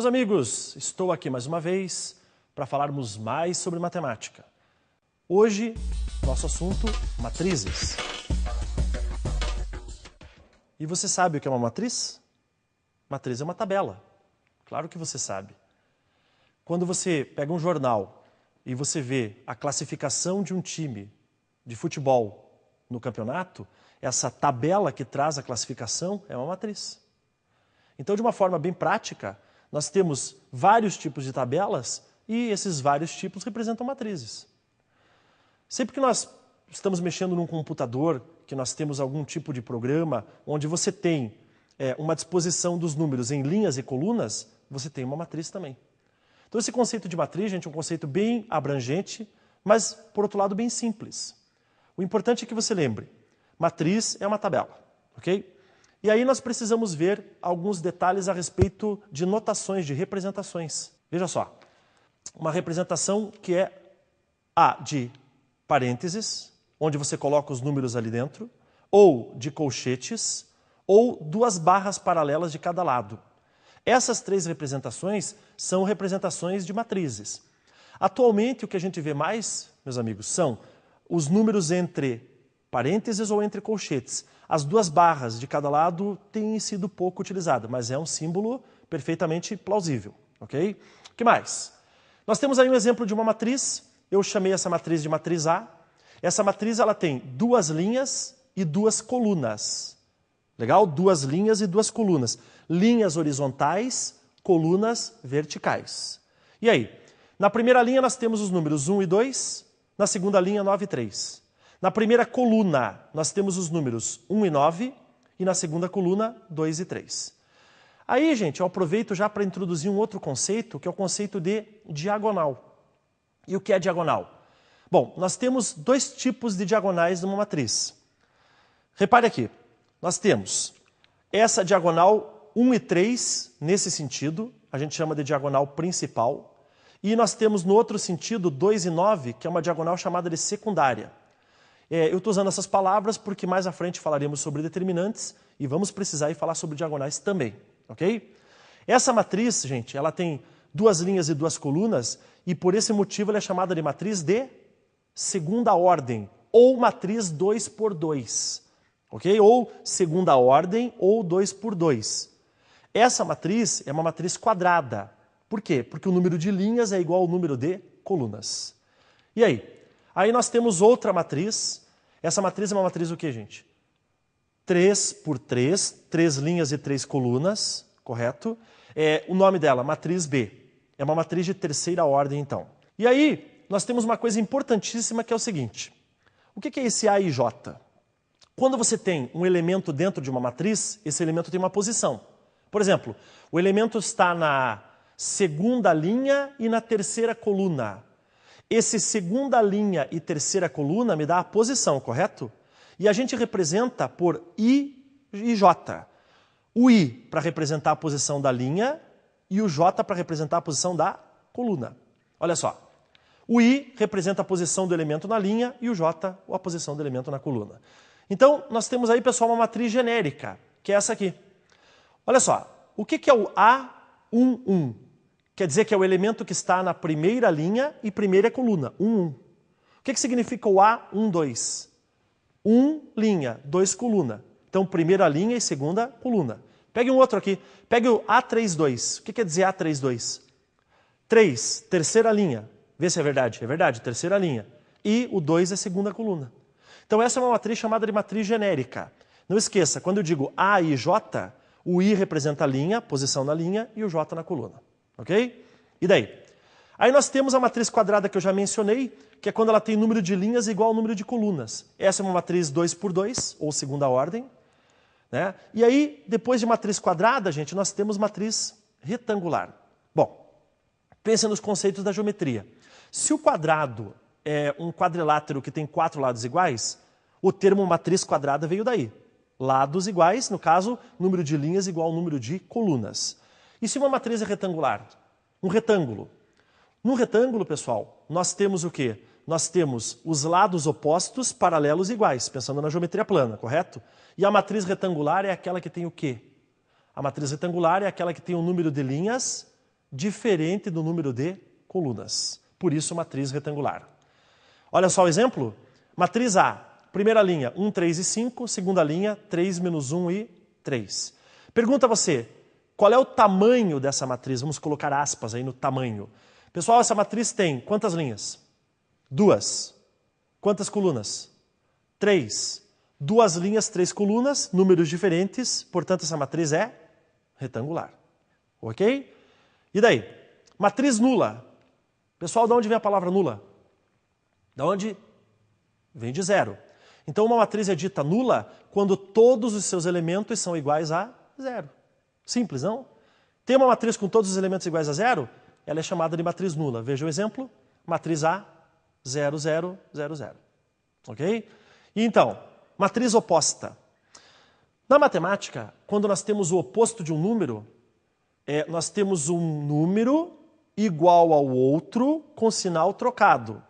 Meus amigos, estou aqui mais uma vez para falarmos mais sobre matemática. Hoje, nosso assunto, matrizes. E você sabe o que é uma matriz? Matriz é uma tabela. Claro que você sabe. Quando você pega um jornal e você vê a classificação de um time de futebol no campeonato, essa tabela que traz a classificação é uma matriz. Então, de uma forma bem prática, nós temos vários tipos de tabelas e esses vários tipos representam matrizes. Sempre que nós estamos mexendo num computador, que nós temos algum tipo de programa onde você tem uma disposição dos números em linhas e colunas, você tem uma matriz também. Então, esse conceito de matriz, gente, é um conceito bem abrangente, mas, por outro lado, bem simples. O importante é que você lembre, matriz é uma tabela, ok? E aí nós precisamos ver alguns detalhes a respeito de notações, de representações. Veja só, uma representação que é a de parênteses, onde você coloca os números ali dentro, ou de colchetes, ou duas barras paralelas de cada lado. Essas três representações são representações de matrizes. Atualmente, o que a gente vê mais, meus amigos, são os números entre parênteses ou entre colchetes. As duas barras de cada lado têm sido pouco utilizadas, mas é um símbolo perfeitamente plausível, ok? O que mais? Nós temos aí um exemplo de uma matriz, eu chamei essa matriz de matriz A. Essa matriz ela tem duas linhas e duas colunas. Legal? Duas linhas e duas colunas. Linhas horizontais, colunas verticais. E aí? Na primeira linha nós temos os números 1 e 2, na segunda linha 9 e 3. Na primeira coluna, nós temos os números 1 e 9 e na segunda coluna, 2 e 3. Aí, gente, eu aproveito já para introduzir um outro conceito, que é o conceito de diagonal. E o que é diagonal? Bom, nós temos dois tipos de diagonais numa matriz. Repare aqui, nós temos essa diagonal 1 e 3, nesse sentido, a gente chama de diagonal principal, e nós temos no outro sentido 2 e 9, que é uma diagonal chamada de secundária. Eu estou usando essas palavras porque mais à frente falaremos sobre determinantes e vamos precisar ir falar sobre diagonais também, ok? Essa matriz, gente, ela tem duas linhas e duas colunas e por esse motivo ela é chamada de matriz de segunda ordem ou matriz 2 por 2, ok? Ou segunda ordem ou 2 por 2. Essa matriz é uma matriz quadrada. Por quê? Porque o número de linhas é igual ao número de colunas. E aí? Aí nós temos outra matriz. Essa matriz é uma matriz o quê, gente? 3 por 3, 3 linhas e 3 colunas, correto? O nome dela, matriz B. É uma matriz de terceira ordem, então. E aí, nós temos uma coisa importantíssima que é o seguinte. O que é esse A e J? Quando você tem um elemento dentro de uma matriz, esse elemento tem uma posição. Por exemplo, o elemento está na segunda linha e na terceira coluna. Esse segunda linha e terceira coluna me dá a posição, correto? E a gente representa por I e J. O I para representar a posição da linha e o J para representar a posição da coluna. Olha só. O I representa a posição do elemento na linha e o J a posição do elemento na coluna. Então, nós temos aí, pessoal, uma matriz genérica, que é essa aqui. Olha só. O que é o A11? Quer dizer que é o elemento que está na primeira linha e primeira coluna, 1, 1. O que significa o A12? 1 linha, 2 coluna. Então, primeira linha e segunda coluna. Pegue um outro aqui. Pegue o A32. O que quer dizer A32? 3, terceira linha. Vê se é verdade. É verdade, terceira linha. E o 2 é segunda coluna. Então, essa é uma matriz chamada de matriz genérica. Não esqueça, quando eu digo A e J, o I representa a linha, posição na linha, e o J na coluna. Ok? E daí? Aí nós temos a matriz quadrada que eu já mencionei, que é quando ela tem número de linhas igual ao número de colunas. Essa é uma matriz 2 por 2, ou segunda ordem. Né? E aí, depois de matriz quadrada, gente, nós temos matriz retangular. Bom, pensem nos conceitos da geometria. Se o quadrado é um quadrilátero que tem 4 lados iguais, o termo matriz quadrada veio daí. Lados iguais, no caso, número de linhas igual ao número de colunas. E se uma matriz é retangular? Um retângulo. No retângulo, pessoal, nós temos o quê? Nós temos os lados opostos, paralelos iguais, pensando na geometria plana, correto? E a matriz retangular é aquela que tem o quê? A matriz retangular é aquela que tem um número de linhas diferente do número de colunas. Por isso, matriz retangular. Olha só o exemplo. Matriz A, primeira linha, 1, 3 e 5. Segunda linha, 3, menos 1 e 3. Pergunta a você, qual é o tamanho dessa matriz? Vamos colocar aspas aí no tamanho. Pessoal, essa matriz tem quantas linhas? 2. Quantas colunas? 3. 2 linhas, 3 colunas, números diferentes, portanto essa matriz é retangular. Ok? E daí? Matriz nula. Pessoal, de onde vem a palavra nula? De onde? Vem de zero. Então uma matriz é dita nula quando todos os seus elementos são iguais a zero. Simples, não? Tem uma matriz com todos os elementos iguais a zero? Ela é chamada de matriz nula. Veja o exemplo. Matriz A, 0, 0, 0, 0. Ok? E então, matriz oposta. Na matemática, quando nós temos o oposto de um número, nós temos um número igual ao outro com sinal trocado.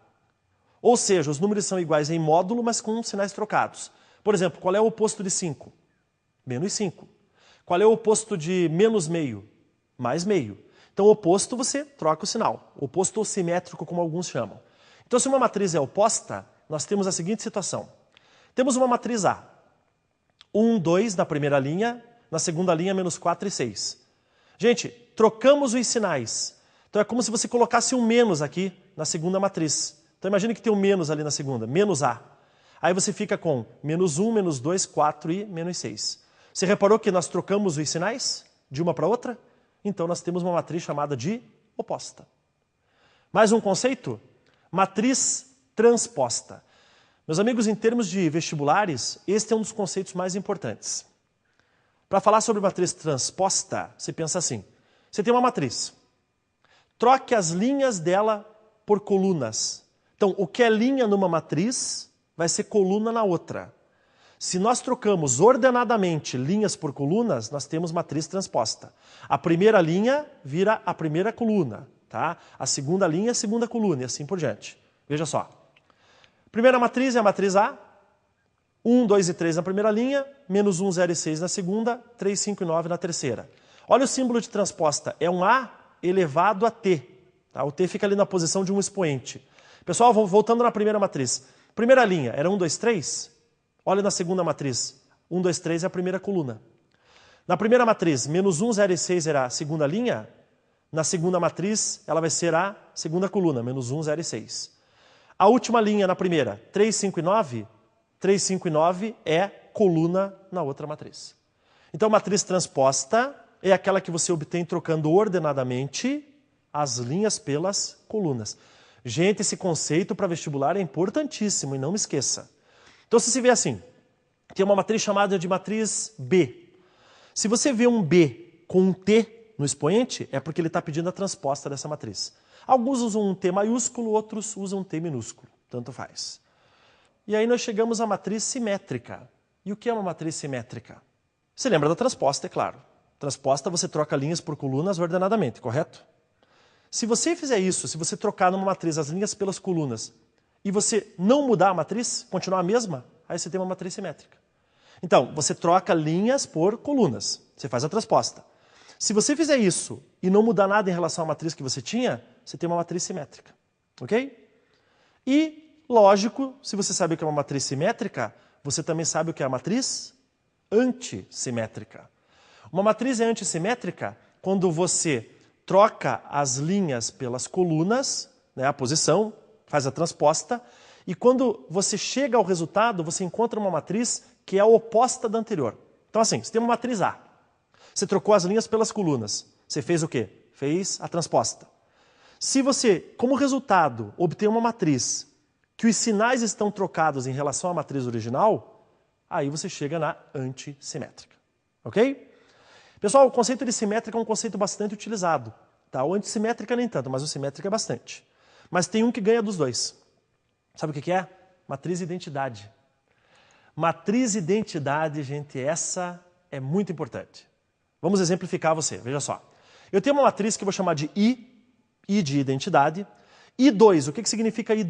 Ou seja, os números são iguais em módulo, mas com sinais trocados. Por exemplo, qual é o oposto de 5? Menos 5. Qual é o oposto de menos meio? Mais meio. Então, oposto, você troca o sinal. Oposto ou simétrico, como alguns chamam. Então, se uma matriz é oposta, nós temos a seguinte situação. Temos uma matriz A. 1, 2 na primeira linha, na segunda linha, menos 4 e 6. Gente, trocamos os sinais. Então, é como se você colocasse um menos aqui na segunda matriz. Então, imagine que tem um menos ali na segunda, menos A. Aí você fica com menos 1, menos 2, 4 e menos 6. Você reparou que nós trocamos os sinais de uma para outra? Então, nós temos uma matriz chamada de oposta. Mais um conceito? Matriz transposta. Meus amigos, em termos de vestibulares, este é um dos conceitos mais importantes. Para falar sobre matriz transposta, você pensa assim. Você tem uma matriz. Troque as linhas dela por colunas. Então, o que é linha numa matriz vai ser coluna na outra. Se nós trocamos ordenadamente linhas por colunas, nós temos matriz transposta. A primeira linha vira a primeira coluna, tá? A segunda linha é a segunda coluna e assim por diante. Veja só. Primeira matriz é a matriz A. 1, 2 e 3 na primeira linha, menos 1, 0 e 6 na segunda, 3, 5 e 9 na terceira. Olha o símbolo de transposta. É um A elevado a T. Tá? O T fica ali na posição de um expoente. Pessoal, voltando na primeira matriz. Primeira linha era 1, 2, 3. Olha na segunda matriz. 1, 2, 3 é a primeira coluna. Na primeira matriz, menos 1, 0 e 6 era a segunda linha. Na segunda matriz, ela vai ser a segunda coluna, menos 1, 0 e 6. A última linha na primeira, 3, 5 e 9. 3, 5 e 9 é coluna na outra matriz. Então, matriz transposta é aquela que você obtém trocando ordenadamente as linhas pelas colunas. Gente, esse conceito para vestibular é importantíssimo e não me esqueça. Então, se você vê assim, tem uma matriz chamada de matriz B. Se você vê um B com um T no expoente, é porque ele está pedindo a transposta dessa matriz. Alguns usam um T maiúsculo, outros usam um T minúsculo. Tanto faz. E aí nós chegamos à matriz simétrica. E o que é uma matriz simétrica? Você lembra da transposta, é claro. Transposta, você troca linhas por colunas ordenadamente, correto? Se você fizer isso, se você trocar numa matriz as linhas pelas colunas, e você não mudar a matriz, continuar a mesma, aí você tem uma matriz simétrica. Então, você troca linhas por colunas, você faz a transposta. Se você fizer isso e não mudar nada em relação à matriz que você tinha, você tem uma matriz simétrica, ok? E, lógico, se você sabe o que é uma matriz simétrica, você também sabe o que é a matriz antissimétrica. Uma matriz é antissimétrica quando você troca as linhas pelas colunas, né, a posição, faz a transposta, e quando você chega ao resultado, você encontra uma matriz que é a oposta da anterior. Então assim, você tem uma matriz A. Você trocou as linhas pelas colunas. Você fez o quê? Fez a transposta. Se você, como resultado, obter uma matriz que os sinais estão trocados em relação à matriz original, aí você chega na antissimétrica. Ok? Pessoal, o conceito de simétrica é um conceito bastante utilizado. Tá? O antissimétrica nem tanto, mas o simétrico é bastante. Mas tem um que ganha dos dois. Sabe o que é? Matriz identidade. Matriz identidade, gente, essa é muito importante. Vamos exemplificar você, veja só. Eu tenho uma matriz que eu vou chamar de I de identidade. I2, o que significa I2?